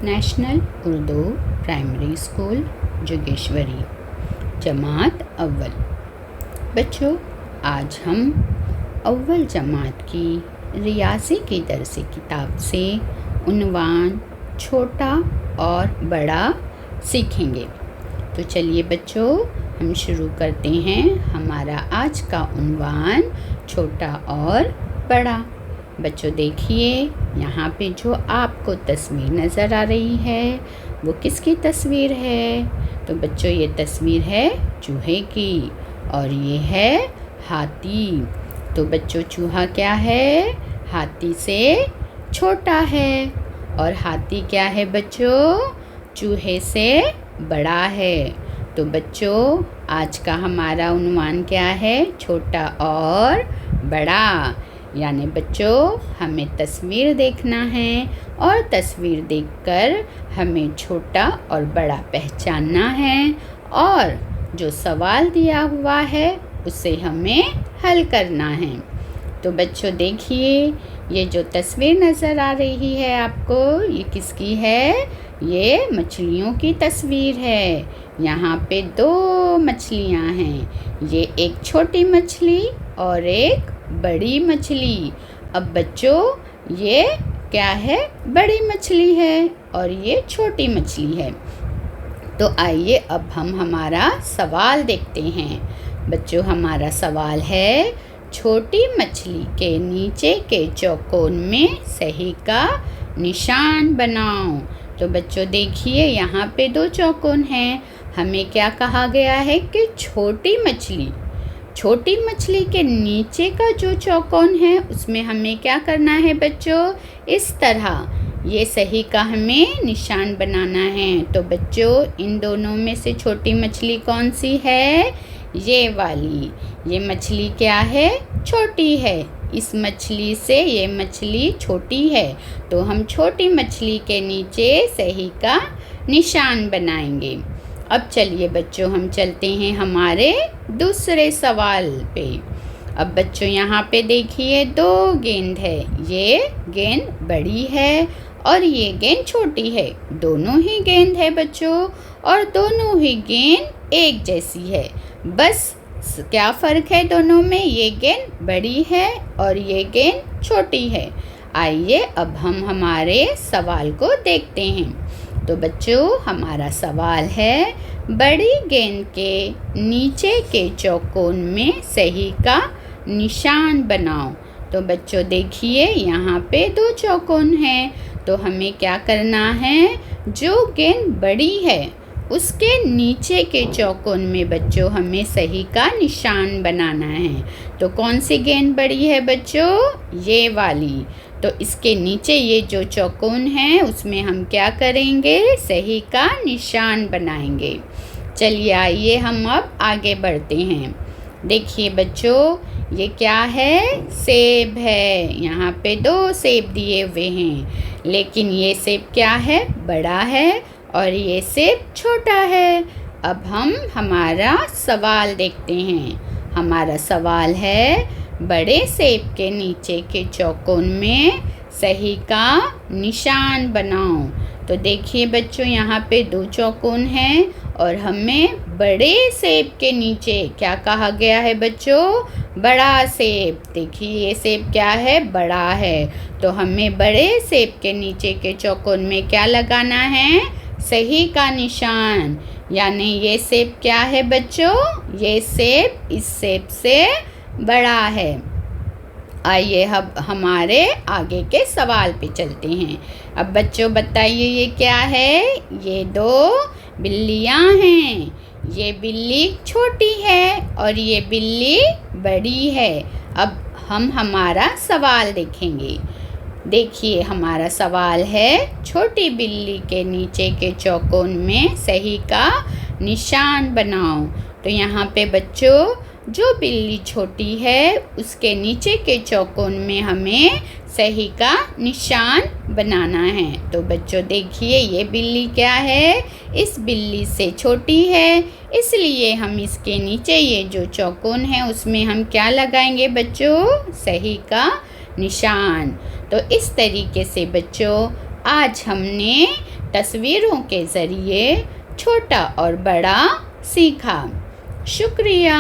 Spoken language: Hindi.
National Urdu primary school Jogeshwari, जमात अव्वल। बच्चों, आज हम अव्वल जमात की रियाज़ी की दरसी किताब से उन्वान छोटा और बड़ा सीखेंगे। तो चलिए बच्चों, हम शुरू करते हैं। हमारा आज का उन्वान छोटा और बड़ा। बच्चों देखिए, यहाँ पे जो आपको तस्वीर नज़र आ रही है वो किसकी तस्वीर है? तो बच्चों ये तस्वीर है चूहे की और ये है हाथी। तो बच्चों चूहा क्या है? हाथी से छोटा है। और हाथी क्या है बच्चों? चूहे से बड़ा है। तो बच्चों आज का हमारा उन्वान क्या है? छोटा और बड़ा। यानी बच्चों हमें तस्वीर देखना है और तस्वीर देखकर हमें छोटा और बड़ा पहचानना है और जो सवाल दिया हुआ है उसे हमें हल करना है। तो बच्चों देखिए, ये जो तस्वीर नज़र आ रही है आपको, ये किसकी है? ये मछलियों की तस्वीर है। यहाँ पे दो मछलियाँ हैं, ये एक छोटी मछली और एक बड़ी मछली। अब बच्चों ये क्या है? बड़ी मछली है और ये छोटी मछली है। तो आइए अब हम हमारा सवाल देखते हैं। बच्चों हमारा सवाल है, छोटी मछली के नीचे के चौकोन में सही का निशान बनाओ। तो बच्चों देखिए, यहाँ पे दो चौकोन हैं। हमें क्या कहा गया है कि छोटी मछली के नीचे का जो चौकोन है उसमें हमें क्या करना है बच्चों? इस तरह ये सही का हमें निशान बनाना है। तो बच्चों इन दोनों में से छोटी मछली कौन सी है? ये वाली। ये मछली क्या है? छोटी है। इस मछली से ये मछली छोटी है, तो हम छोटी मछली के नीचे सही का निशान बनाएंगे। अब चलिए बच्चों हम चलते हैं हमारे दूसरे सवाल पे। अब बच्चों यहाँ पे देखिए दो गेंद है। ये गेंद बड़ी है और ये गेंद छोटी है। दोनों ही गेंद है बच्चों और दोनों ही गेंद एक जैसी है। बस क्या फ़र्क है दोनों में? ये गेंद बड़ी है और ये गेंद छोटी है। आइए अब हम हमारे सवाल को देखते हैं। तो बच्चों हमारा सवाल है, बड़ी गेंद के नीचे के चौकोन में सही का निशान बनाओ। तो बच्चों देखिए, यहाँ पे दो चौकोन हैं, तो हमें क्या करना है? जो गेंद बड़ी है उसके नीचे के चौकोन में बच्चों हमें सही का निशान बनाना है। तो कौन सी गेंद बड़ी है बच्चों? ये वाली। तो इसके नीचे ये जो चौकोन है उसमें हम क्या करेंगे? सही का निशान बनाएंगे। चलिए आइए हम अब आगे बढ़ते हैं। देखिए बच्चों, ये क्या है? सेब है। यहाँ पे दो सेब दिए हुए हैं, लेकिन ये सेब क्या है? बड़ा है और ये सेब छोटा है। अब हम हमारा सवाल देखते हैं। हमारा सवाल है, बड़े सेब के नीचे के चौकोन में सही का निशान बनाओ। तो देखिए बच्चों, यहाँ पे दो चौकोन हैं और हमें बड़े सेब के नीचे क्या कहा गया है बच्चों? बड़ा सेब। देखिए ये सेब क्या है? बड़ा है। तो हमें बड़े सेब के नीचे के चौकोन में क्या लगाना है? सही का निशान। यानी ये सेब क्या है बच्चों? ये सेब इस सेब से बड़ा है। आइए अब हमारे आगे के सवाल पे चलते हैं। अब बच्चों बताइए ये क्या है? ये दो बिल्लियाँ हैं। ये बिल्ली छोटी है और ये बिल्ली बड़ी है। अब हम हमारा सवाल देखेंगे। देखिए हमारा सवाल है, छोटी बिल्ली के नीचे के चौकोन में सही का निशान बनाओ। तो यहाँ पे बच्चों जो बिल्ली छोटी है उसके नीचे के चौकोन में हमें सही का निशान बनाना है। तो बच्चों देखिए ये बिल्ली क्या है? इस बिल्ली से छोटी है, इसलिए हम इसके नीचे ये जो चौकोन है उसमें हम क्या लगाएंगे बच्चों? सही का निशान। तो इस तरीके से बच्चों आज हमने तस्वीरों के ज़रिए छोटा और बड़ा सीखा। शुक्रिया।